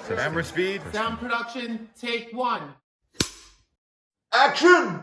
Camera speed. Sound production, take one. Action!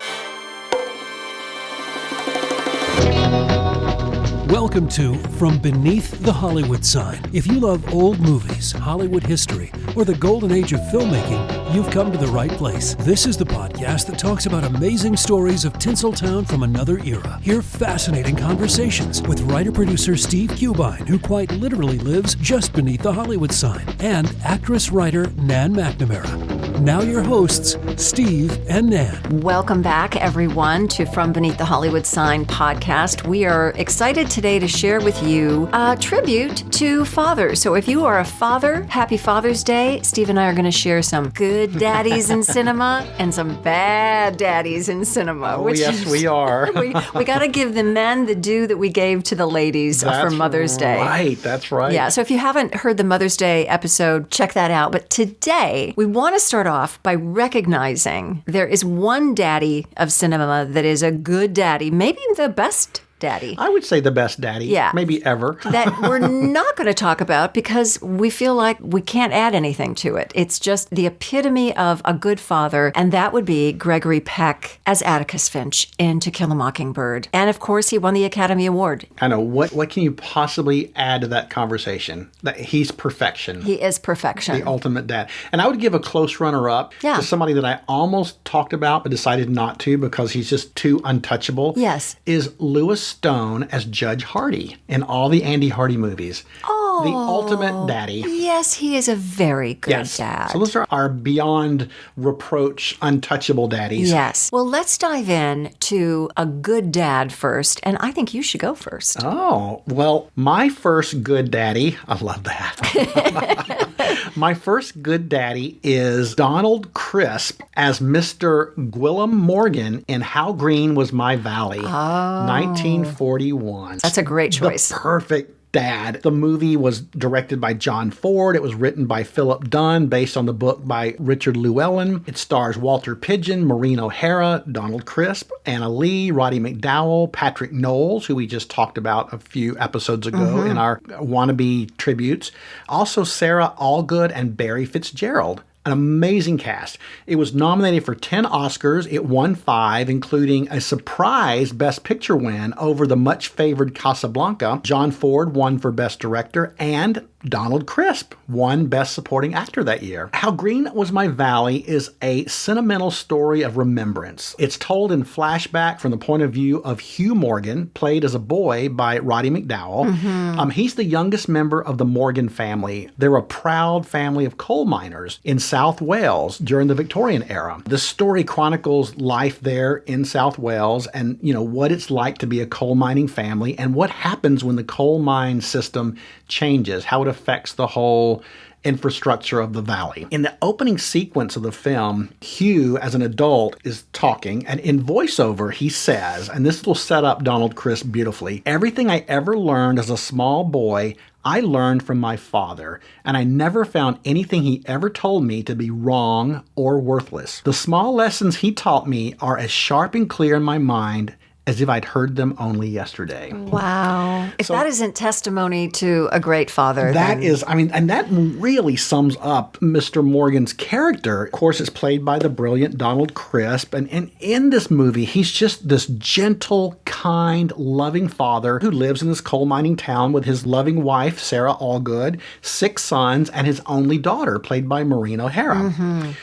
Welcome to From Beneath the Hollywood Sign. If you love old movies, Hollywood history, or the golden age of filmmaking, you've come to the right place. This is the podcast that talks about amazing stories of Tinseltown from another era. Hear fascinating conversations with writer-producer Steve Cubine, who quite literally lives just beneath the Hollywood sign, and actress-writer Nan McNamara. Now your hosts, Steve and Nan. Welcome back, everyone, to From Beneath the Hollywood Sign podcast. We are excited today to share with you a tribute to fathers. So if you are a father, happy Father's Day. Steve and I are going to share some good daddies in cinema and some bad daddies in cinema. Oh, yes, we are. we got to give the men the due that we gave to the ladies for Mother's Day. Right, that's right. Yeah, so if you haven't heard the Mother's Day episode, check that out. But today, we want to start off by recognizing there is one daddy of cinema that is a good daddy, maybe the best daddy. I would say the best daddy, yeah, maybe ever. That we're not going to talk about because we feel like we can't add anything to it. It's just the epitome of a good father, and that would be Gregory Peck as Atticus Finch in To Kill a Mockingbird. And of course, he won the Academy Award. I know. What can you possibly add to that conversation? That he's perfection. He is perfection. The ultimate dad. And I would give a close runner-up to somebody that I almost talked about but decided not to because he's just too untouchable. Yes. Is Lewis Stone as Judge Hardy in all the Andy Hardy movies. Oh, the ultimate daddy. Yes, he is a very good dad. So those are our beyond reproach, untouchable daddies. Yes. Well, let's dive in to a good dad first, and I think you should go first. Oh, well, my first good daddy, I love that. My first good daddy is Donald Crisp as Mr. Gwillem Morgan in How Green Was My Valley, 1941. That's a great choice. The perfect dad. The movie was directed by John Ford. It was written by Philip Dunn, based on the book by Richard Llewellyn. It stars Walter Pidgeon, Maureen O'Hara, Donald Crisp, Anna Lee, Roddy McDowell, Patrick Knowles, who we just talked about a few episodes ago in our wannabe tributes. Also Sarah Allgood and Barry Fitzgerald. An amazing cast. It was nominated for 10 Oscars. It won 5, including a surprise Best Picture win over the much-favored Casablanca. John Ford won for Best Director, and Donald Crisp won Best Supporting Actor that year. How Green Was My Valley is a sentimental story of remembrance. It's told in flashback from the point of view of Hugh Morgan, played as a boy by Roddy McDowell. He's the youngest member of the Morgan family. They're a proud family of coal miners in South Wales during the Victorian era. The story chronicles life there in South Wales and, what it's like to be a coal mining family and what happens when the coal mine system changes, how it affects the whole infrastructure of the valley. In the opening sequence of the film, Hugh, as an adult, is talking, and in voiceover, he says, and this will set up Donald Crisp beautifully, "Everything I ever learned as a small boy, I learned from my father, and I never found anything he ever told me to be wrong or worthless. The small lessons he taught me are as sharp and clear in my mind as if I'd heard them only yesterday." Wow. If that isn't testimony to a great father, that is, and that really sums up Mr. Morgan's character. Of course, it's played by the brilliant Donald Crisp. And in this movie, he's just this gentle, kind, loving father who lives in this coal mining town with his loving wife, Sarah Allgood, 6 sons, and his only daughter, played by Maureen O'Hara.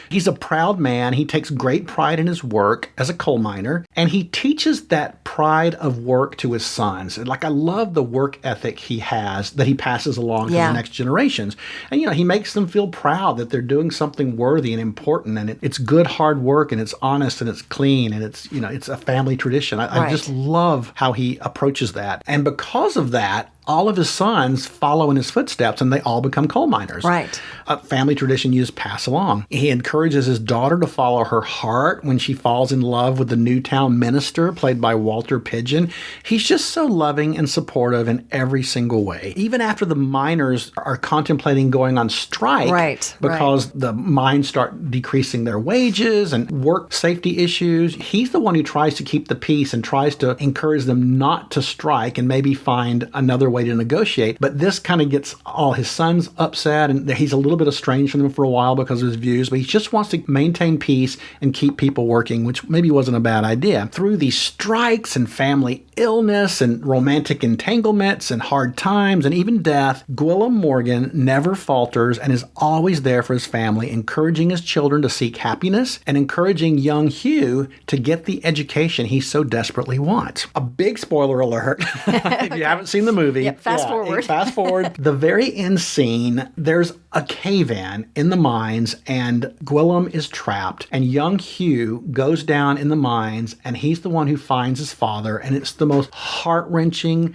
He's a proud man. He takes great pride in his work as a coal miner, and he teaches that pride of work to his sons. I love the work ethic he has that he passes along to the next generations. And, he makes them feel proud that they're doing something worthy and important, and it's good, hard work, and it's honest, and it's clean, and it's, it's a family tradition. I just love how he approaches that. And because of that, all of his sons follow in his footsteps, and they all become coal miners. Right. A family tradition you just pass along. He encourages his daughter to follow her heart when she falls in love with the Newtown minister, played by Walter Pidgeon. He's just so loving and supportive in every single way. Even after the miners are contemplating going on strike, because the mines start decreasing their wages and work safety issues, he's the one who tries to keep the peace and tries to encourage them not to strike and maybe find another way to negotiate. But this kind of gets all his sons upset, and he's a little bit estranged from them for a while because of his views, but he just wants to maintain peace and keep people working, which maybe wasn't a bad idea. Through these strikes and family illness and romantic entanglements and hard times and even death, Gwillem Morgan never falters and is always there for his family, encouraging his children to seek happiness and encouraging young Hugh to get the education he so desperately wants. A big spoiler alert if you haven't seen the movie. Yep, fast forward. Fast forward. The very end scene, there's a cave-in in the mines, and Gwillem is trapped, and young Hugh goes down in the mines, and he's the one who finds his father, and it's the most heart-wrenching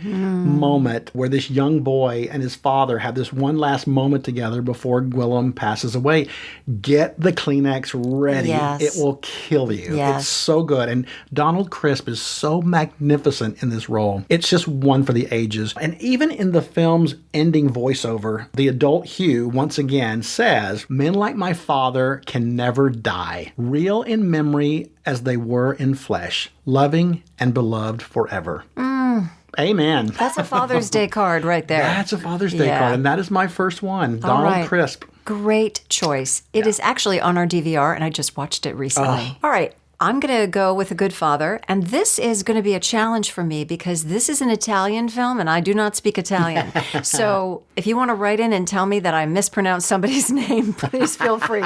moment where this young boy and his father have this one last moment together before Gwillem passes away. Get the Kleenex ready. Yes. It will kill you. Yes. It's so good. And Donald Crisp is so magnificent in this role. It's just one for the ages. And even in the film's ending voiceover, the adult Hugh once again says, "Men like my father can never die, real in memory as they were in flesh, loving and beloved forever." Amen. That's a Father's Day card right there. That's a Father's Day Yeah. card, and that is my first one, All Donald right. Crisp. Great choice. It is actually on our DVR, and I just watched it recently. All right. I'm going to go with A Good Father, and this is going to be a challenge for me because this is an Italian film, and I do not speak Italian. So if you want to write in and tell me that I mispronounced somebody's name, please feel free.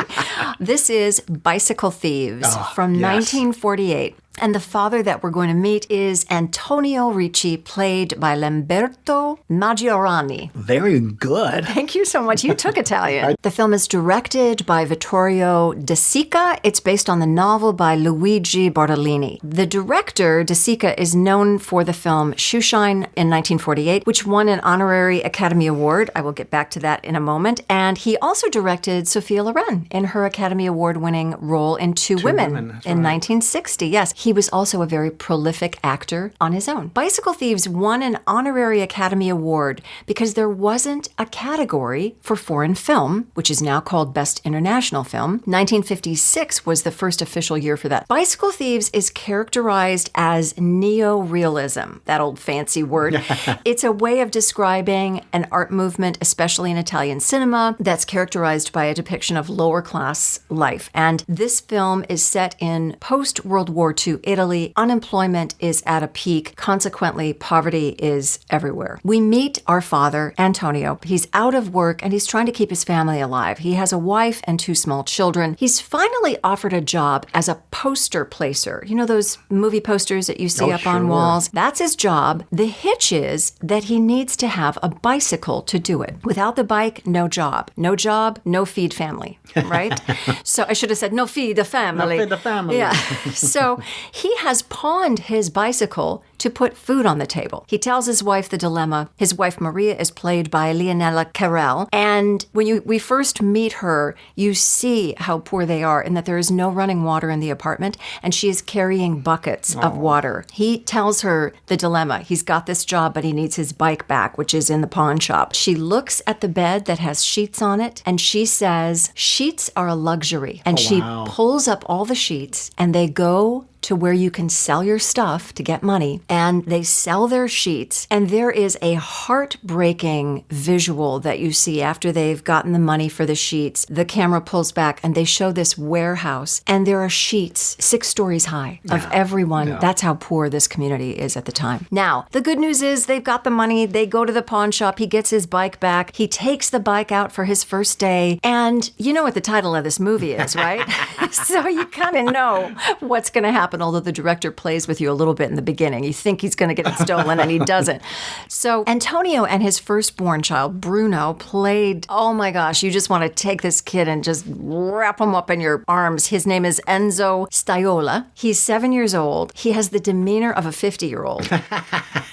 This is Bicycle Thieves from yes. 1948. And the father that we're going to meet is Antonio Ricci, played by Lamberto Maggiorani. Very good. Thank you so much. You took Italian. The film is directed by Vittorio De Sica. It's based on the novel by Luigi Bartolini. The director, De Sica, is known for the film Shoeshine in 1948, which won an honorary Academy Award. I will get back to that in a moment. And he also directed Sophia Loren in her Academy Award-winning role in Two Women that's in right. 1960. Yes, he was also a very prolific actor on his own. Bicycle Thieves won an honorary Academy Award because there wasn't a category for foreign film, which is now called Best International Film. 1956 was the first official year for that. Bicycle Thieves is characterized as neo-realism, that old fancy word. It's a way of describing an art movement, especially in Italian cinema, that's characterized by a depiction of lower-class life. And this film is set in post-World War II Italy. Unemployment is at a peak. Consequently, poverty is everywhere. We meet our father, Antonio. He's out of work and he's trying to keep his family alive. He has a wife and 2 small children. He's finally offered a job as a poster placer. You know those movie posters that you see up on sure. walls? That's his job. The hitch is that he needs to have a bicycle to do it. Without the bike, no job. No job, no feed family, right? So I should have said no feed the family. No feed the family. Yeah. So he has pawned his bicycle to put food on the table. He tells his wife the dilemma. His wife, Maria, is played by Leonella Carell. And when we first meet her, you see how poor they are in that there is no running water in the apartment, and she is carrying buckets of water. He tells her the dilemma. He's got this job, but he needs his bike back, which is in the pawn shop. She looks at the bed that has sheets on it, and she says, sheets are a luxury. And she pulls up all the sheets, and they go to where you can sell your stuff to get money, and they sell their sheets. And there is a heartbreaking visual that you see after they've gotten the money for the sheets. The camera pulls back and they show this warehouse, and there are sheets 6 stories high of everyone. That's how poor this community is at the time. Now, the good news is they've got the money. They go to the pawn shop. He gets his bike back. He takes the bike out for his first day. And you know what the title of this movie is, right? So you kind of know what's going to happen. Although the director plays with you a little bit in the beginning. You think he's going to get it stolen and he doesn't. So Antonio and his firstborn child, Bruno, played, oh my gosh, you just want to take this kid and just wrap him up in your arms. His name is Enzo Staiola. He's 7 years old. He has the demeanor of a 50-year-old.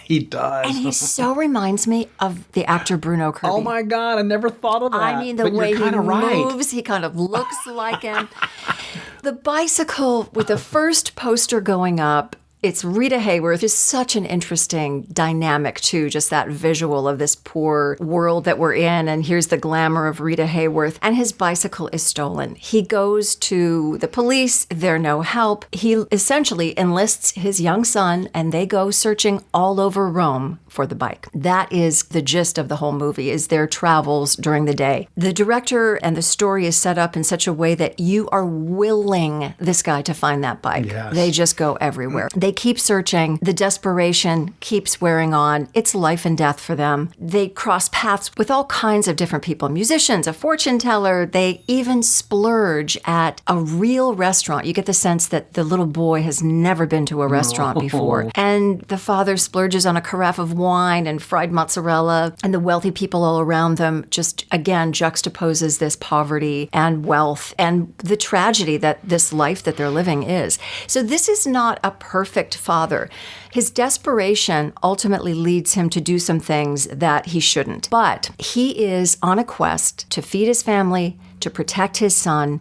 He does. And he so reminds me of the actor Bruno Kirby. Oh my God, I never thought of that. I mean, the But way you're he kinda right. moves, he kind of looks like him. The bicycle with the first poster going up, It's Rita Hayworth is such an interesting dynamic, too, just that visual of this poor world that we're in. And here's the glamour of Rita Hayworth. And his bicycle is stolen. He goes to the police. They're no help. He essentially enlists his young son, and they go searching all over Rome for the bike. That is the gist of the whole movie, is their travels during the day. The director and the story is set up in such a way that you are willing this guy to find that bike. Yes. They just go everywhere. They keep searching. The desperation keeps wearing on. It's life and death for them. They cross paths with all kinds of different people, musicians, a fortune teller. They even splurge at a real restaurant. You get the sense that the little boy has never been to a restaurant before. And the father splurges on a carafe of wine and fried mozzarella, and the wealthy people all around them just, again, juxtaposes this poverty and wealth and the tragedy that this life that they're living is. So this is not a perfect father. His desperation ultimately leads him to do some things that he shouldn't. But he is on a quest to feed his family, to protect his son,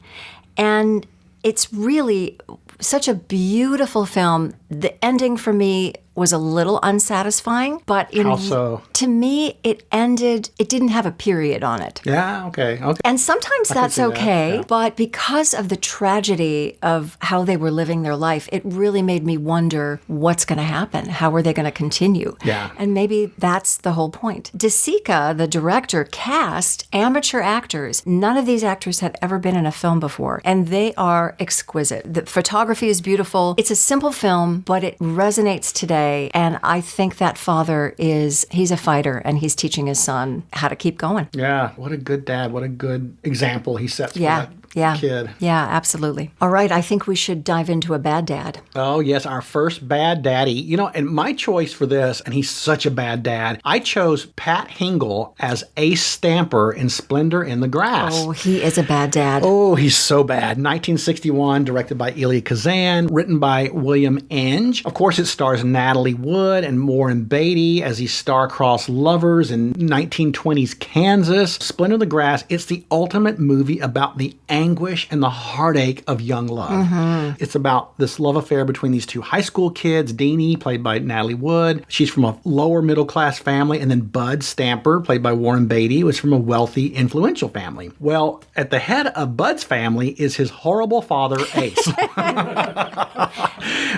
and it's really such a beautiful film. The ending for me was a little unsatisfying, but How so? To me, it didn't have a period on it. Yeah, okay. And sometimes that's see that, okay, yeah. but because of the tragedy of how they were living their life, it really made me wonder what's going to happen. How are they going to continue? Yeah. And maybe that's the whole point. DeSica, the director, cast amateur actors. None of these actors had ever been in a film before, and they are exquisite. The photography is beautiful. It's a simple film, but it resonates today. And I think that father he's a fighter, and he's teaching his son how to keep going. Yeah, what a good dad. What a good example he sets for Yeah. that kid. Yeah, absolutely. All right, I think we should dive into a bad dad. Oh, yes, our first bad daddy. You know, and my choice for this, and he's such a bad dad, I chose Pat Hingle as Ace Stamper in Splendor in the Grass. Oh, he is a bad dad. Oh, he's so bad. 1961, directed by Elia Kazan, written by William Enge. Of course, it stars Natalie Wood and Warren Beatty as these star-crossed lovers in 1920s Kansas. Splendor in the Grass, it's the ultimate movie about the anguish and the heartache of young love. Mm-hmm. It's about this love affair between these two high school kids, Deanie, played by Natalie Wood. She's from a lower middle class family, and then Bud Stamper, played by Warren Beatty, was from a wealthy, influential family. Well, at the head of Bud's family is his horrible father, Ace.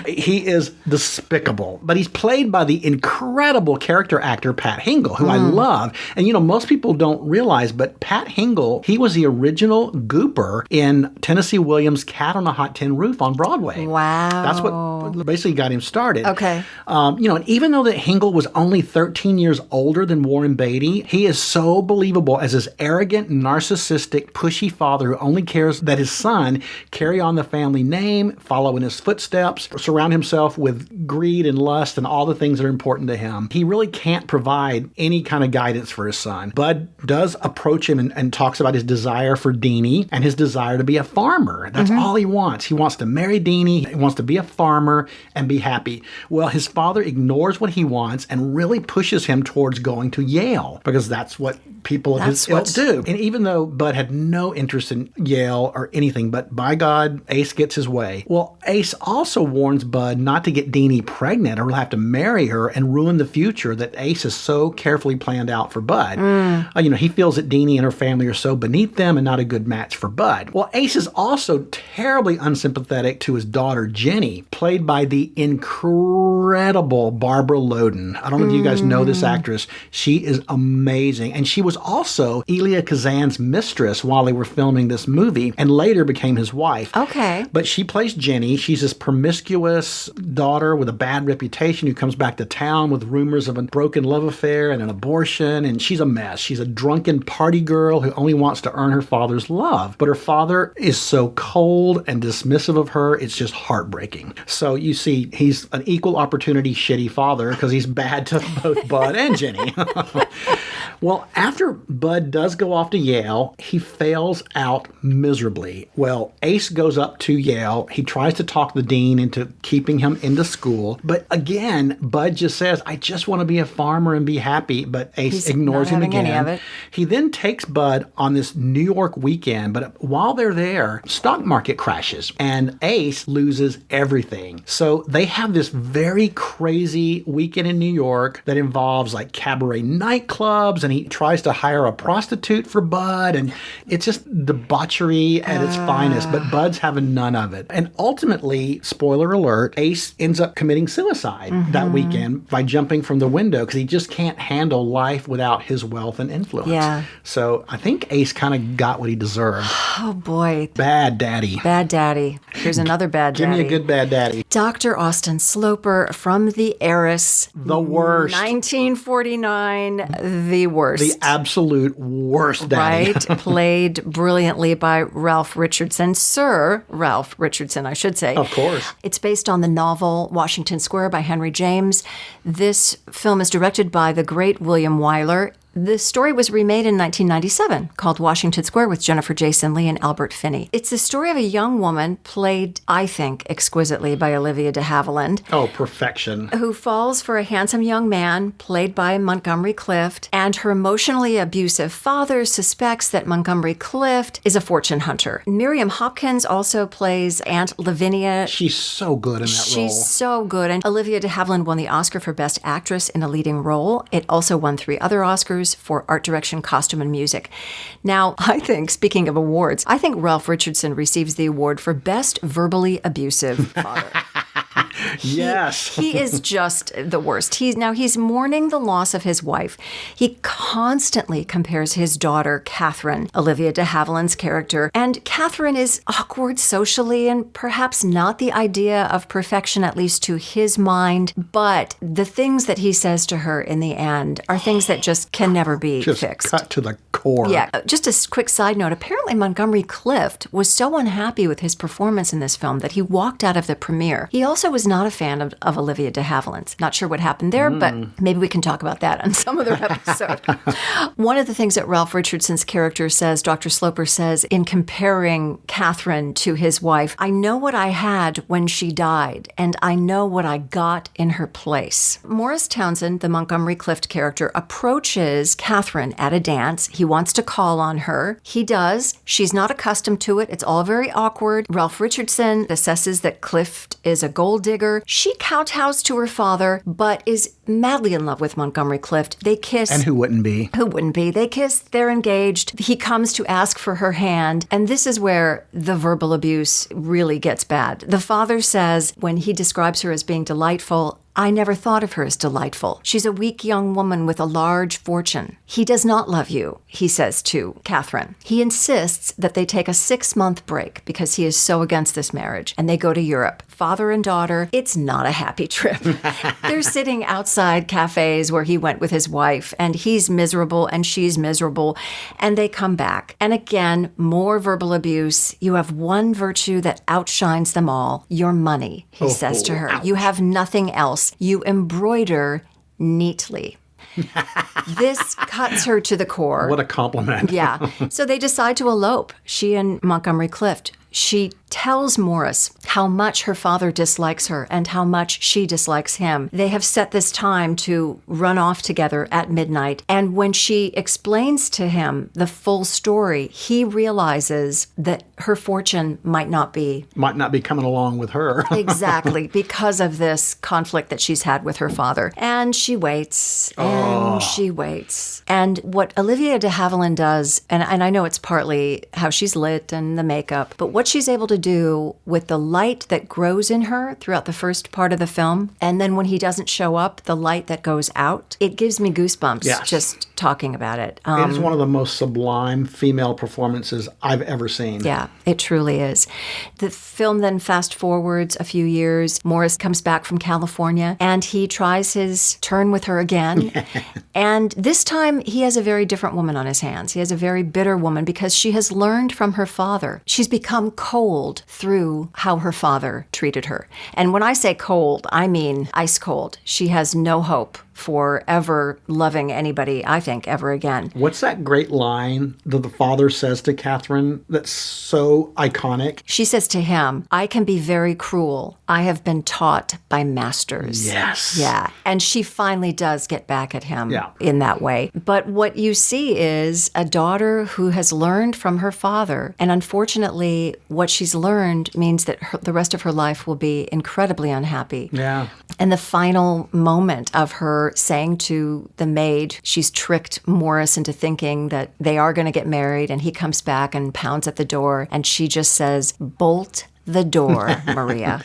He is despicable, but he's played by the incredible character actor Pat Hingle, who I love. And, you know, most people don't realize, but Pat Hingle, he was the original Gooper in Tennessee Williams' Cat on a Hot Tin Roof on Broadway. Wow. That's what basically got him started. Okay. You know, and even though that Hingle was only 13 years older than Warren Beatty, he is so believable as this arrogant, narcissistic, pushy father who only cares that his son carry on the family name, follow in his footsteps, surround himself with greed and lust and all the things that are important to him. He really can't provide any kind of guidance for his son. Bud does approach him and talks about his desire for Deanie and his desire to be a farmer. That's all he wants. He wants to marry Deanie. He wants to be a farmer and be happy. Well, his father ignores what he wants and really pushes him towards going to Yale because that's what people of his ilk do. And even though Bud had no interest in Yale or anything, but by God, Ace gets his way. Well, Ace also warns Bud not to get Deanie pregnant or he'll have to marry her and ruin the future that Ace has so carefully planned out for Bud. You know, he feels that Deanie and her family are so beneath them and not a good match for Bud. Well, Ace is also terribly unsympathetic to his daughter, Jenny, played by the incredible Barbara Loden. I don't know if you guys know this actress. She is amazing. And she was also Elia Kazan's mistress while they were filming this movie and later became his wife. Okay. But she plays Jenny. She's this promiscuous daughter with a bad reputation who comes back to town with rumors of a broken love affair and an abortion, and she's a mess. She's a drunken party girl who only wants to earn her father's love. But her father is so cold and dismissive of her, it's just heartbreaking. So you see, he's an equal opportunity shitty father because he's bad to both Bud and Jenny. Well, after Bud does go off to Yale, he fails out miserably. Well, Ace goes up to Yale. He tries to talk the dean into keeping him into school. But again, Bud just says, I just want to be a farmer and be happy. But Ace He's ignores him not having any again. of it. He then takes Bud on this New York weekend. But while they're there, stock market crashes and Ace loses everything. So they have this very crazy weekend in New York that involves like cabaret nightclubs, and he tries to hire a prostitute for Bud, and it's just debauchery at its finest, but Bud's having none of it. And ultimately, spoiler alert, Ace ends up committing suicide that weekend by jumping from the window because he just can't handle life without his wealth and influence. Yeah. So I think Ace kind of got what he deserved. Oh, boy. Bad daddy. Bad daddy. Here's another bad Give daddy. me a good bad daddy. Dr. Austin Sloper from The Heiress. The worst. 1949, the worst. The absolute worst daddy. Right? Played brilliantly by Ralph Richardson. Sir Ralph Richardson, I should say. Of course. It's based on the novel Washington Square by Henry James. This film is directed by the great William Wyler. The story was remade in 1997 called Washington Square with Jennifer Jason Leigh and Albert Finney. It's the story of a young woman played, I think, exquisitely by Olivia de Havilland, Oh, perfection. who falls for a handsome young man played by Montgomery Clift, and her emotionally abusive father suspects that Montgomery Clift is a fortune hunter. Miriam Hopkins also plays Aunt Lavinia. She's so good in that role. She's so good. And Olivia de Havilland won the Oscar for Best Actress in a Leading Role. It also won 3 other Oscars for art direction, costume, and music. Now, I think, speaking of awards, I think Ralph Richardson receives the award for Best Verbally Abusive Father. Yes. He is just the worst. He's mourning the loss of his wife. He constantly compares his daughter, Catherine, Olivia de Havilland's character, and Catherine is awkward socially and perhaps not the idea of perfection, at least to his mind, but the things that he says to her in the end are things that just can never be Just fixed. cut to the core. Yeah, just a quick side note. Apparently, Montgomery Clift was so unhappy with his performance in this film that he walked out of the premiere. He also was not a fan of Olivia de Havilland's. Not sure what happened there, but maybe we can talk about that on some other episode. One of the things that Ralph Richardson's character says, Dr. Sloper says, in comparing Catherine to his wife, I know what I had when she died, and I know what I got in her place. Morris Townsend, the Montgomery Clift character, approaches Catherine at a dance. He wants to call on her. He does. She's not accustomed to it. It's all very awkward. Ralph Richardson assesses that Clift is a gold digger. She kowtows to her father, but is madly in love with Montgomery Clift. They kiss. And who wouldn't be? Who wouldn't be? They kiss, they're engaged. He comes to ask for her hand, and this is where the verbal abuse really gets bad. The father says, when he describes her as being delightful, I never thought of her as delightful. She's a weak young woman with a large fortune. He does not love you, he says to Catherine. He insists that they take a 6-month break because he is so against this marriage, and they go to Europe. Father and daughter, it's not a happy trip. They're sitting outside cafes where he went with his wife, and he's miserable and she's miserable, and they come back. And again, more verbal abuse. You have one virtue that outshines them all, your money, he says to her. Ouch. You have nothing else. You embroider neatly. This cuts her to the core. What a compliment. Yeah. So they decide to elope, she and Montgomery Clift. She tells Morris how much her father dislikes her and how much she dislikes him. They have set this time to run off together at midnight. And when she explains to him the full story, he realizes that her fortune might not be coming along with her. exactly because of this conflict that she's had with her father. And she waits and she waits. And what Olivia de Havilland does, and I know it's partly how she's lit and the makeup, but what she's able to do with the light that grows in her throughout the first part of the film, and then when he doesn't show up, the light that goes out, it gives me goosebumps just talking about it. It is one of the most sublime female performances I've ever seen. Yeah, it truly is. The film then fast forwards a few years. Morris comes back from California and he tries his turn with her again. And this time he has a very different woman on his hands. He has a very bitter woman because she has learned from her father. She's become cold through how her father treated her. And when I say cold, I mean ice cold. She has no hope for ever loving anybody, I think, ever again. What's that great line that the father says to Catherine that's so iconic? She says to him, I can be very cruel. I have been taught by masters. Yes. Yeah. And she finally does get back at him Yeah. in that way. But what you see is a daughter who has learned from her father. And unfortunately, what she's learned means that the rest of her life will be incredibly unhappy. Yeah. And the final moment of her saying to the maid, she's tricked Morris into thinking that they are going to get married, and he comes back and pounds at the door, and she just says, bolt the door, Maria.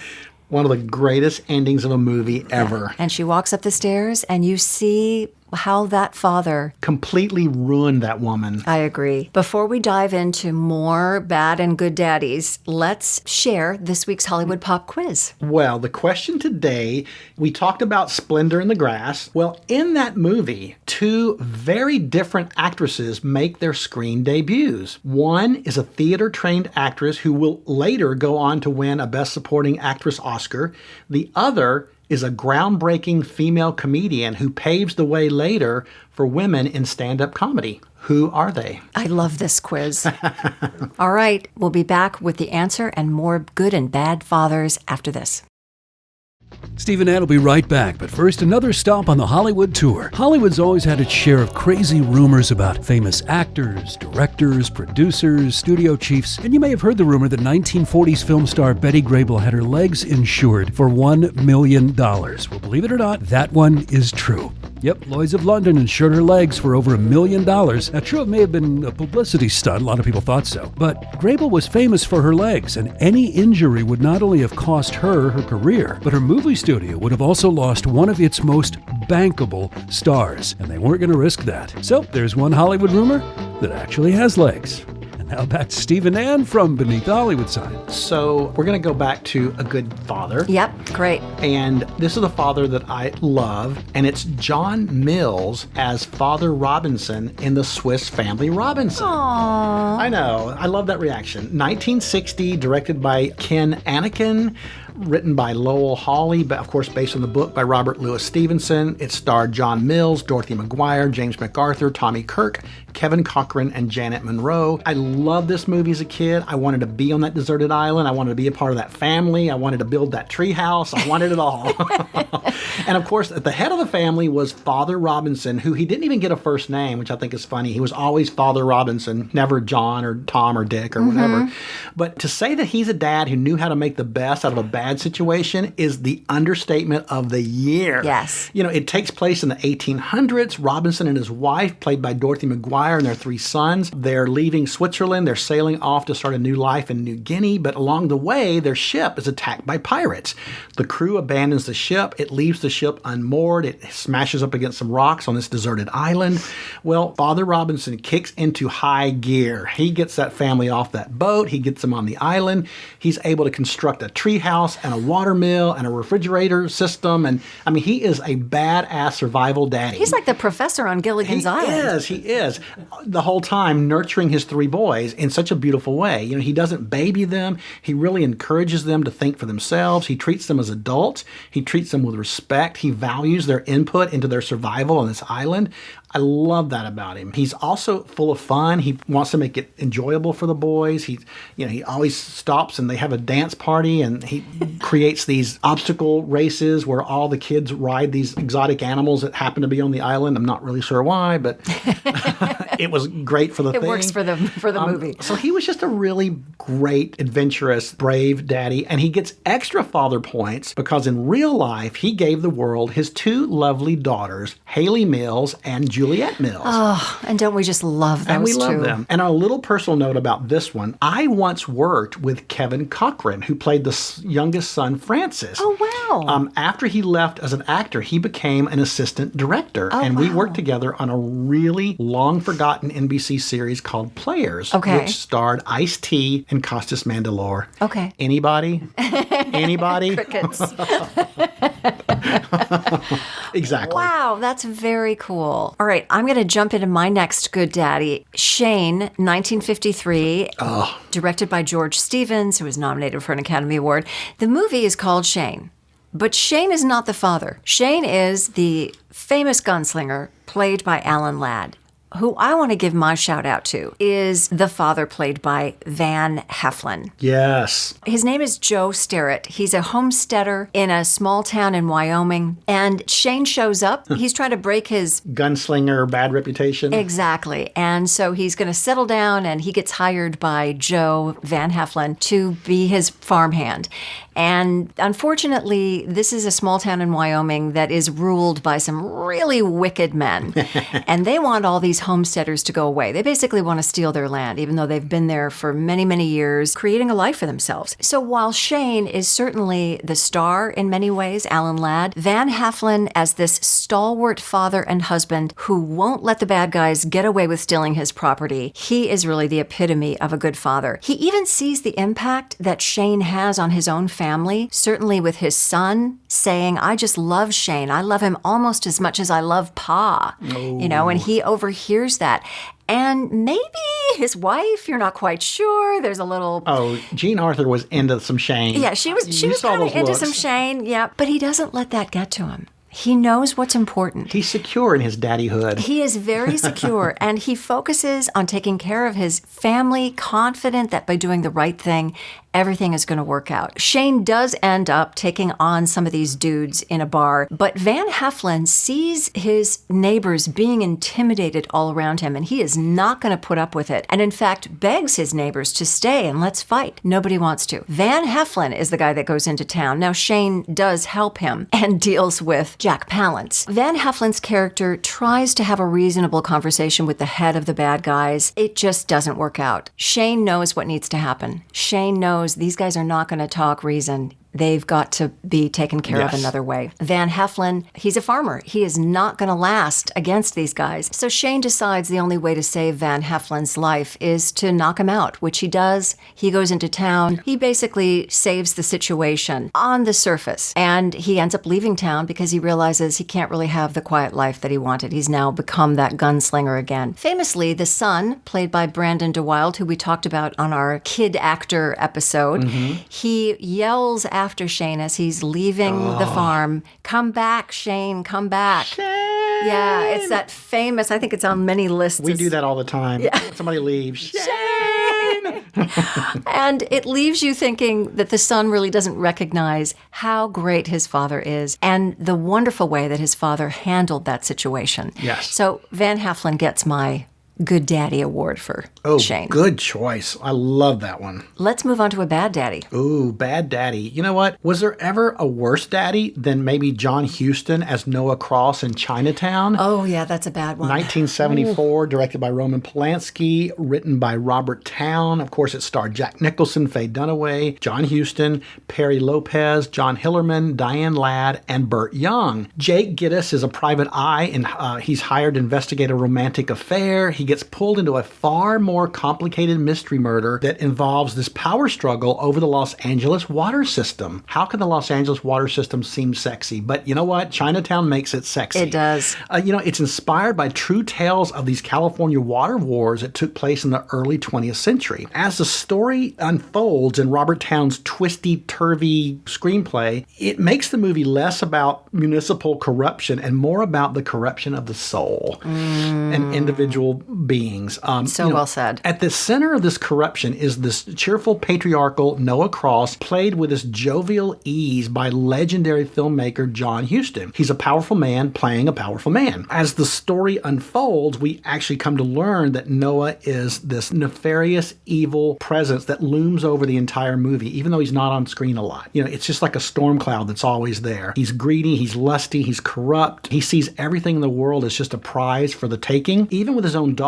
One of the greatest endings of a movie ever. And she walks up the stairs, and you see how that father... Completely ruined that woman. I agree. Before we dive into more bad and good daddies, let's share this week's Hollywood Pop Quiz. Well, the question today, we talked about Splendor in the Grass. Well, in that movie, two very different actresses make their screen debuts. One is a theater-trained actress who will later go on to win a Best Supporting Actress Oscar. The other is a groundbreaking female comedian who paves the way later for women in stand-up comedy. Who are they? I love this quiz. All right, we'll be back with the answer and more good and bad fathers after this. Steve and Nan will be right back, but first, another stop on the Hollywood tour. Hollywood's always had its share of crazy rumors about famous actors, directors, producers, studio chiefs, and you may have heard the rumor that 1940s film star Betty Grable had her legs insured for $1 million. Well, believe it or not, that one is true. Yep, Lloyd's of London insured her legs for over $1 million. Now, true, it may have been a publicity stunt. A lot of people thought so. But Grable was famous for her legs, and any injury would not only have cost her her career, but her movie studio would have also lost one of its most bankable stars, and they weren't going to risk that. So there's one Hollywood rumor that actually has legs. And now back to Steve and Nan from Beneath the Hollywood Sign. So we're going to go back to A Good Father. Yep, great. And this is the father that I love, and it's John Mills as Father Robinson in The Swiss Family Robinson. Aww. I know. I love that reaction. 1960, directed by Ken Anakin. Written by Lowell Hawley, but of course based on the book by Robert Louis Stevenson. It starred John Mills, Dorothy McGuire, James MacArthur, Tommy Kirk, Kevin Cochran, and Janet Monroe. I loved this movie as a kid. I wanted to be on that deserted island. I wanted to be a part of that family. I wanted to build that treehouse. I wanted it all. And of course, at the head of the family was Father Robinson, who he didn't even get a first name, which I think is funny. He was always Father Robinson, never John or Tom or Dick or whatever. But to say that he's a dad who knew how to make the best out of a bad situation is the understatement of the year. Yes. You know, it takes place in the 1800s. Robinson and his wife, played by Dorothy McGuire, and their three sons, they're leaving Switzerland. They're sailing off to start a new life in New Guinea, but along the way, their ship is attacked by pirates. The crew abandons the ship. It leaves the ship unmoored. It smashes up against some rocks on this deserted island. Well, Father Robinson kicks into high gear. He gets that family off that boat. He gets them on the island. He's able to construct a treehouse and a water mill and a refrigerator system. And I mean, he is a badass survival daddy. He's like the professor on Gilligan's Island. He is. The whole time nurturing his three boys in such a beautiful way. You know, he doesn't baby them. He really encourages them to think for themselves. He treats them as adults. He treats them with respect. He values their input into their survival on this island. I love that about him. He's also full of fun. He wants to make it enjoyable for the boys. He always stops and they have a dance party, and he creates these obstacle races where all the kids ride these exotic animals that happen to be on the island. I'm not really sure why, but it was great for the thing. It works for the movie. So he was just a really great, adventurous, brave daddy, and he gets extra father points because in real life, he gave the world his two lovely daughters, Haley Mills and Juliet Mills. Oh, and don't we just love those two? And we love them. And on a little personal note about this one, I once worked with Kevin Cochran, who played the youngest son, Francis. Oh, wow. After he left as an actor, he became an assistant director. And we worked together on a really long-forgotten NBC series called Players, which starred Ice-T and Costas Mandylor. Okay. Anybody? Anybody? Crickets. Exactly. Wow, that's very cool. All right, I'm going to jump into my next good daddy. Shane, 1953, directed by George Stevens, who was nominated for an Academy Award. The movie is called Shane. But Shane is not the father. Shane is the famous gunslinger played by Alan Ladd. Who I want to give my shout out to is the father played by Van Heflin. Yes. His name is Joe Sterrett. He's a homesteader in a small town in Wyoming. And Shane shows up. He's trying to break his Gunslinger, bad reputation. Exactly. And so he's going to settle down, and he gets hired by Joe Van Heflin to be his farmhand. And unfortunately, this is a small town in Wyoming that is ruled by some really wicked men. And they want all these homesteaders to go away. They basically want to steal their land, even though they've been there for many, many years, creating a life for themselves. So while Shane is certainly the star in many ways, Alan Ladd, Van Heflin as this stalwart father and husband who won't let the bad guys get away with stealing his property, he is really the epitome of a good father. He even sees the impact that Shane has on his own family, certainly with his son saying, I just love Shane. I love him almost as much as I love Pa. You know, and he overhears that. And maybe his wife, you're not quite sure. There's a little... Oh, Jean Arthur was into some Shane. Yeah, she was kind of into some Shane, yeah. But he doesn't let that get to him. He knows what's important. He's secure in his daddyhood. He is very secure, and he focuses on taking care of his family, confident that by doing the right thing, everything is going to work out. Shane does end up taking on some of these dudes in a bar, but Van Heflin sees his neighbors being intimidated all around him, and he is not going to put up with it, and in fact begs his neighbors to stay and let's fight. Nobody wants to. Van Heflin is the guy that goes into town. Now, Shane does help him and deals with Jack Palance. Van Heflin's character tries to have a reasonable conversation with the head of the bad guys. It just doesn't work out. Shane knows what needs to happen. Shane knows these guys are not going to talk reason. They've got to be taken care of another way. Van Heflin, he's a farmer. He is not going to last against these guys. So Shane decides the only way to save Van Heflin's life is to knock him out, which he does. He goes into town. He basically saves the situation on the surface. And he ends up leaving town because he realizes he can't really have the quiet life that he wanted. He's now become that gunslinger again. Famously, the son, played by Brandon DeWild, who we talked about on our kid actor episode, he yells after Shane as he's leaving the farm, "Come back, Shane, come back." Shane! Yeah, it's that famous, I think it's on many lists. We do that all the time. Yeah. Somebody leaves. Shane! And it leaves you thinking that the son really doesn't recognize how great his father is and the wonderful way that his father handled that situation. Yes. So Van Heflin gets my Good Daddy award for Shane. Good choice. I love that one. Let's move on to a bad daddy. Ooh, bad daddy. You know what? Was there ever a worse daddy than maybe John Huston as Noah Cross in Chinatown? Oh, yeah, that's a bad one. 1974, directed by Roman Polanski, written by Robert Towne. Of course, it starred Jack Nicholson, Faye Dunaway, John Huston, Perry Lopez, John Hillerman, Diane Ladd, and Burt Young. Jake Gittes is a private eye, and he's hired to investigate a romantic affair. He gets pulled into a far more complicated mystery murder that involves this power struggle over the Los Angeles water system. How can the Los Angeles water system seem sexy? But you know what? Chinatown makes it sexy. It does. It's inspired by true tales of these California water wars that took place in the early 20th century. As the story unfolds in Robert Towne's twisty-turvy screenplay, it makes the movie less about municipal corruption and more about the corruption of the soul and individual beings. Well said. At the center of this corruption is this cheerful patriarchal Noah Cross, played with this jovial ease by legendary filmmaker John Huston. He's a powerful man playing a powerful man. As the story unfolds, we actually come to learn that Noah is this nefarious, evil presence that looms over the entire movie, even though he's not on screen a lot. It's just like a storm cloud that's always there. He's greedy, he's lusty, he's corrupt. He sees everything in the world as just a prize for the taking, even with his own daughter.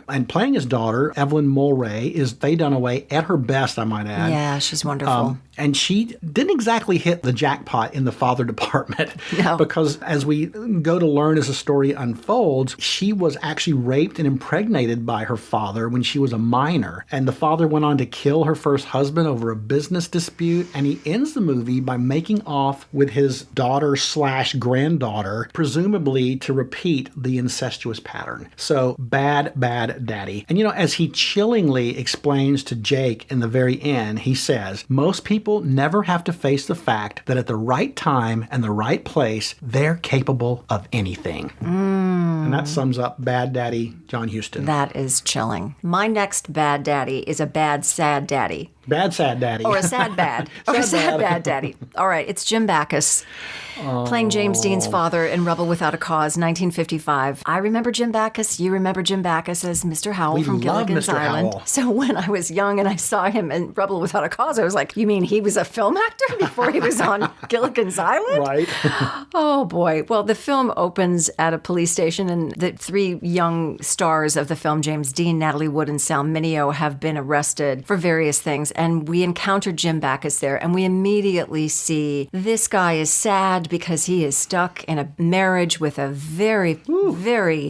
And playing his daughter, Evelyn Mulray, is Faye Dunaway at her best, I might add. Yeah, she's wonderful. And she didn't exactly hit the jackpot in the father department. No. Because as we go to learn as the story unfolds, she was actually raped and impregnated by her father when she was a minor. And the father went on to kill her first husband over a business dispute. And he ends the movie by making off with his daughter/granddaughter, presumably to repeat the incestuous pattern. So bad, bad daddy. And as he chillingly explains to Jake in the very end, he says, most people people never have to face the fact that at the right time and the right place, they're capable of anything. And that sums up Bad Daddy John Huston. That is chilling. My next bad daddy is a bad, sad daddy. Bad Sad Daddy. Or a sad bad. Or a sad bad daddy. All right, it's Jim Backus. Playing James Dean's father in Rebel Without a Cause, 1955. I remember Jim Backus. You remember Jim Backus as Mr. Howell We from love Gilligan's Mr. Island. Howell. So when I was young and I saw him in Rebel Without a Cause, I was like, you mean he was a film actor before he was on Gilligan's Island? Right. Oh, boy. Well, the film opens at a police station, and the three young stars of the film, James Dean, Natalie Wood, and Sal Mineo, have been arrested for various things. And we encounter Jim Backus there, and we immediately see this guy is sad because he is stuck in a marriage with a very,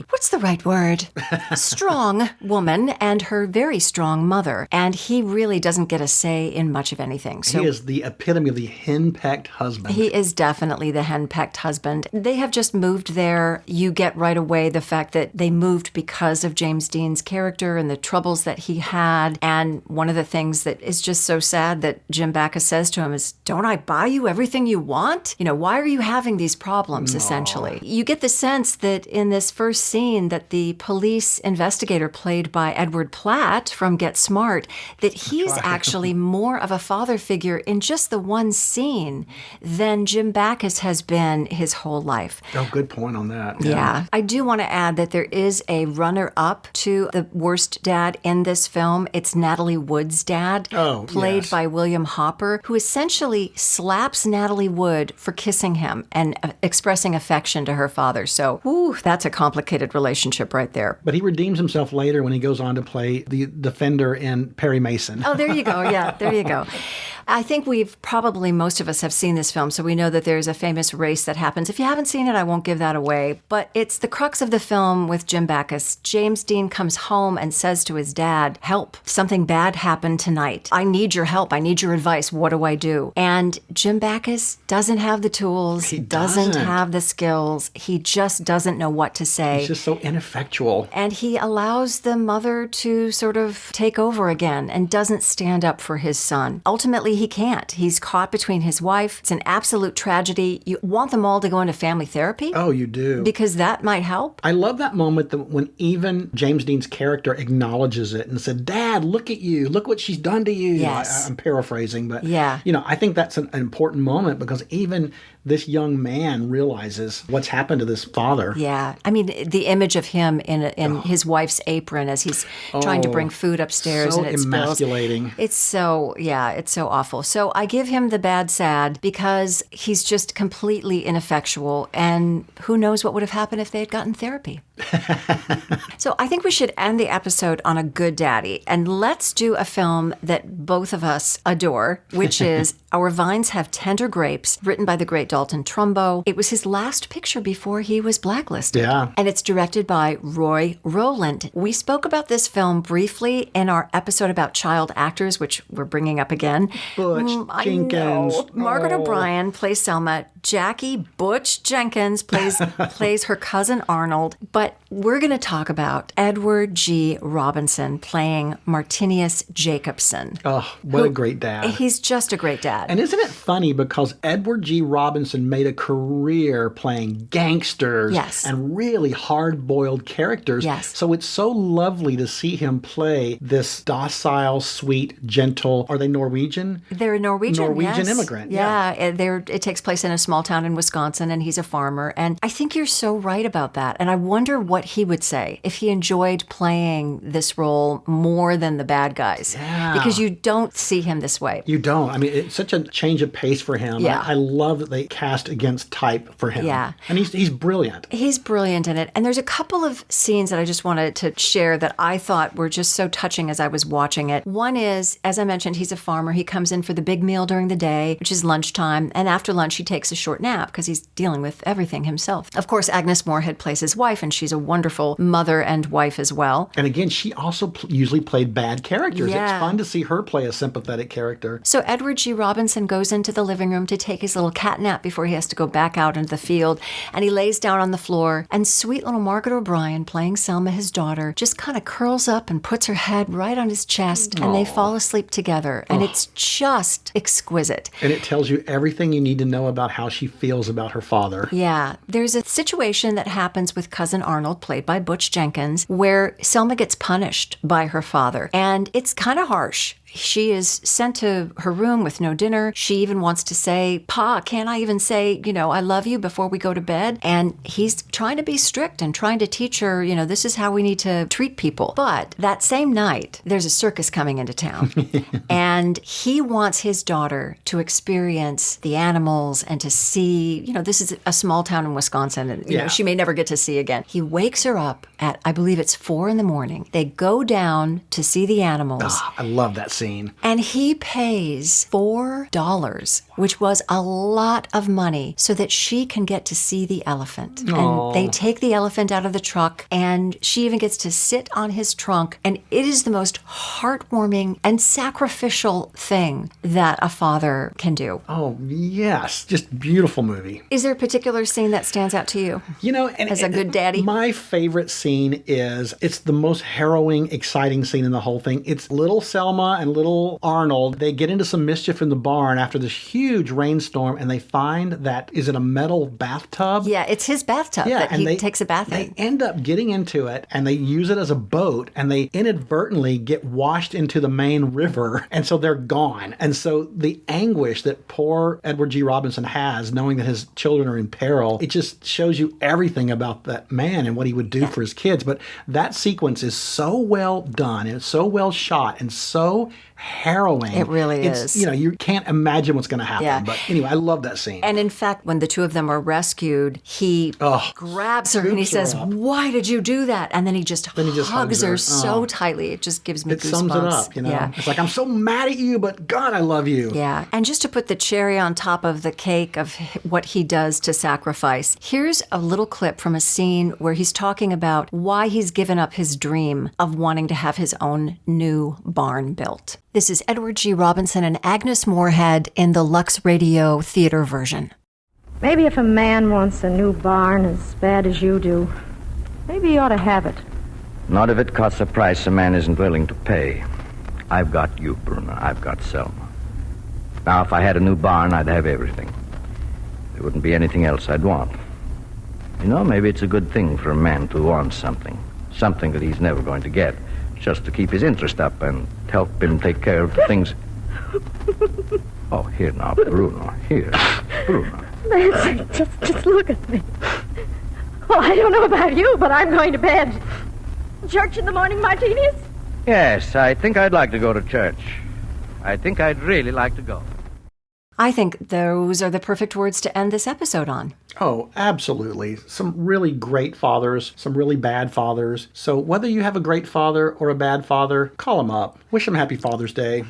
what's the right word? Strong woman and her very strong mother. And he really doesn't get a say in much of anything. So He is the epitome of the henpecked husband. he is definitely the henpecked husband. They have just moved there. You get right away the fact that they moved because of James Dean's character and the troubles that he had. And one of the things that is just so sad that Jim Backus says to him is, don't I buy you everything you want? You know, why are you having these problems, essentially? You get the sense that in this first scene that the police investigator played by Edward Platt from Get Smart, that he's actually more of a father figure in just the one scene than Jim Backus has been his whole life. Oh, good point on that. Yeah. I do want to add that there is a runner-up to the worst dad in this film. It's Natalie Wood's dad, played by William Hopper, who essentially slaps Natalie Wood for kissing him and expressing affection to her father. So, that's a complicated relationship right there. But he redeems himself later when he goes on to play the defender in Perry Mason. Oh, there you go. Yeah, there you go. I think most of us have seen this film, so we know that there's a famous race that happens. If you haven't seen it, I won't give that away. But it's the crux of the film with Jim Backus. James Dean comes home and says to his dad, help, something bad happened tonight. I need your help. I need your advice. What do I do? And Jim Backus doesn't have the tools. He doesn't doesn't. have the skills. He just doesn't know what to say. He's just so ineffectual. And he allows the mother to sort of take over again and doesn't stand up for his son. Ultimately, he can't. He's caught between his wife. It's an absolute tragedy. You want them all to go into family therapy? Oh, you do. Because that might help. I love that moment that when even James Dean's character acknowledges it and said, Dad, look at you. Look what she's done to you. Yes. I'm paraphrasing, but Yeah. I think that's an important moment because even this young man realizes what's happened to this father. Yeah. I mean, the image of him in his wife's apron as he's trying to bring food upstairs So and it spills. emasculating. It's so awful. So I give him the bad sad because he's just completely ineffectual, and who knows what would have happened if they had gotten therapy. So I think we should end the episode on a good daddy, and let's do a film that both of us adore, which is Our Vines Have Tender Grapes, written by the great Dalton Trumbo. It was his last picture before he was blacklisted. Yeah. And it's directed by Roy Rowland. We spoke about this film briefly in our episode about child actors, which we're bringing up again. Butch I Jenkins. know. Margaret Oh. O'Brien plays Selma. Jackie Butch Jenkins plays her cousin Arnold. But we're going to talk about Edward G. Robinson playing Martinius Jacobson. Oh, what a great dad. He's just a great dad. And isn't it funny because Edward G. Robinson made a career playing gangsters Yes. and really hard-boiled characters. Yes. So it's so lovely to see him play this docile, sweet, gentle, are they Norwegian? They're a Norwegian Norwegian yes. immigrant, Yeah, it takes place in a small town in Wisconsin, and he's a farmer. And I think you're so right about that. And I wonder what he would say if he enjoyed playing this role more than the bad guys. Yeah. Because you don't see him this way. You don't. I mean, it's such a change of pace for him. Yeah. I love that they cast against type for him. Yeah. And he's brilliant. He's brilliant in it. And there's a couple of scenes that I just wanted to share that I thought were just so touching as I was watching it. One is, as I mentioned, he's a farmer. He comes in for the big meal during the day, which is lunchtime. And after lunch, he takes a short nap because he's dealing with everything himself. Of course, Agnes Moorehead plays his wife, and she's a wonderful mother and wife as well. And again, she also usually played bad characters. Yeah. It's fun to see her play a sympathetic character. So Edward G. Robinson Robinson goes into the living room to take his little cat nap before he has to go back out into the field, and he lays down on the floor, and sweet little Margaret O'Brien, playing Selma, his daughter, just kind of curls up and puts her head right on his chest, and they fall asleep together, and it's just exquisite. And it tells you everything you need to know about how she feels about her father. Yeah. There's a situation that happens with Cousin Arnold, played by Butch Jenkins, where Selma gets punished by her father, and it's kind of harsh. She is sent to her room with no dinner. She even wants to say, Pa, can't I even say, I love you before we go to bed? And he's trying to be strict and trying to teach her, this is how we need to treat people. But that same night, there's a circus coming into town. And he wants his daughter to experience the animals and to see, this is a small town in Wisconsin, and she may never get to see again. He wakes her up at, I believe it's 4 a.m. They go down to see the animals. I love that scene. And he pays $4, which was a lot of money, so that she can get to see the elephant. Aww. And they take the elephant out of the truck, and she even gets to sit on his trunk. And it is the most heartwarming and sacrificial thing that a father can do. Oh, yes. Just beautiful movie. Is there a particular scene that stands out to you? As a good daddy? My favorite scene it's the most harrowing, exciting scene in the whole thing. It's little Selma and little Arnold. They get into some mischief in the barn after this huge rainstorm, and they find that, is it a metal bathtub? Yeah, it's his bathtub that he takes a bath in. They end up getting into it, and they use it as a boat, and they inadvertently get washed into the main river, and so they're gone. And so the anguish that poor Edward G. Robinson has, knowing that his children are in peril, it just shows you everything about that man and what he would do for his kids. But that sequence is so well done, and it's so well shot, and so harrowing. It really is. You can't imagine what's going to happen. Yeah. But anyway, I love that scene. And in fact, when the two of them are rescued, he grabs her and he says, "Why did you do that?" And then he just hugs her so tightly. It just gives me goosebumps. It sums it up, Yeah. It's like, I'm so mad at you, but God, I love you. Yeah. And just to put the cherry on top of the cake of what he does to sacrifice, here's a little clip from a scene where he's talking about why he's given up his dream of wanting to have his own new barn built. This is Edward G. Robinson and Agnes Moorehead in the Lux Radio Theater version. Maybe if a man wants a new barn as bad as you do, maybe he ought to have it. Not if it costs a price a man isn't willing to pay. I've got you, Bruno. I've got Selma. Now, if I had a new barn, I'd have everything. There wouldn't be anything else I'd want. Maybe it's a good thing for a man to want something that he's never going to get, just to keep his interest up and help him take care of the things. Oh, here now, Bruno. Here, Bruno. Nancy, just look at me. Well, I don't know about you, but I'm going to bed. Church in the morning, Martinez? Yes, I think I'd like to go to church. I think I'd really like to go. I think those are the perfect words to end this episode on. Oh, absolutely. Some really great fathers, some really bad fathers. So whether you have a great father or a bad father, call them up. Wish them happy Father's Day.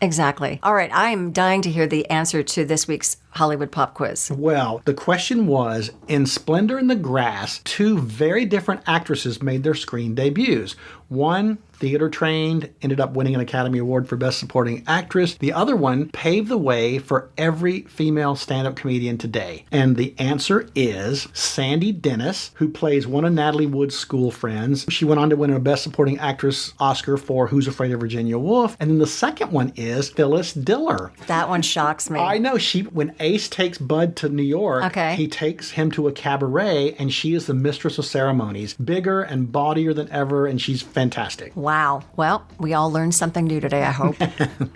Exactly. All right, I am dying to hear the answer to this week's Hollywood Pop Quiz. Well, the question was, in Splendor in the Grass, 2 very different actresses made their screen debuts. One, theater trained, ended up winning an Academy Award for Best Supporting Actress. The other one paved the way for every female stand-up comedian today. And the answer is Sandy Dennis, who plays one of Natalie Wood's school friends. She went on to win a Best Supporting Actress Oscar for Who's Afraid of Virginia Woolf. And then the second one is Phyllis Diller. That one shocks me. I know. When Ace takes Bud to New York, he takes him to a cabaret, and she is the mistress of ceremonies. Bigger and bawdier than ever, and she's fantastic. Wow. Well, we all learned something new today, I hope.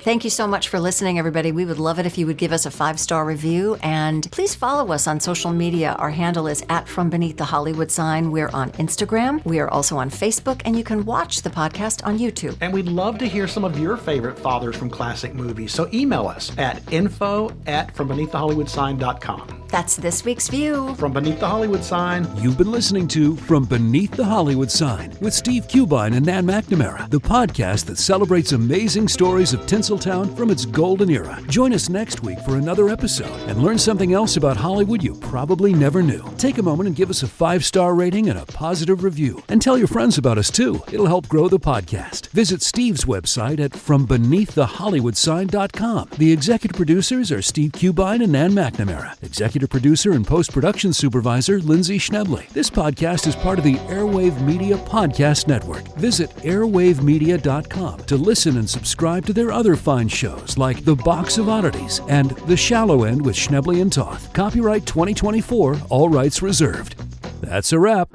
Thank you so much for listening, everybody. We would love it if you would give us a 5-star review, and please follow us on social media. Our handle is @FromBeneathTheHollywoodSign. We're on Instagram. We are also on Facebook, and you can watch the podcast on YouTube. And we'd love to hear some of your favorite fathers from classic movies. So email us at info@FromBeneathTheHollywoodSign.com. That's this week's view. From Beneath the Hollywood Sign. You've been listening to From Beneath the Hollywood Sign with Steve Cubine and Nan McNamara, the podcast that celebrates amazing stories of Tinseltown from its golden era. Join us next week for another episode and learn something else about Hollywood you probably never knew. Take a moment and give us a 5-star rating and a positive review. And tell your friends about us too. It'll help grow the podcast. Visit Steve's website at FromBeneathTheHollywoodSign.com. The executive producers are Steve Cubine and Nan McNamara. Executive producer and post-production supervisor Lindsay Schnebley. This podcast is part of the Airwave Media Podcast Network. Visit airwavemedia.com to listen and subscribe to their other fine shows like The Box of Oddities and The Shallow End with Schnebley and Toth. Copyright 2024, all rights reserved. That's a wrap.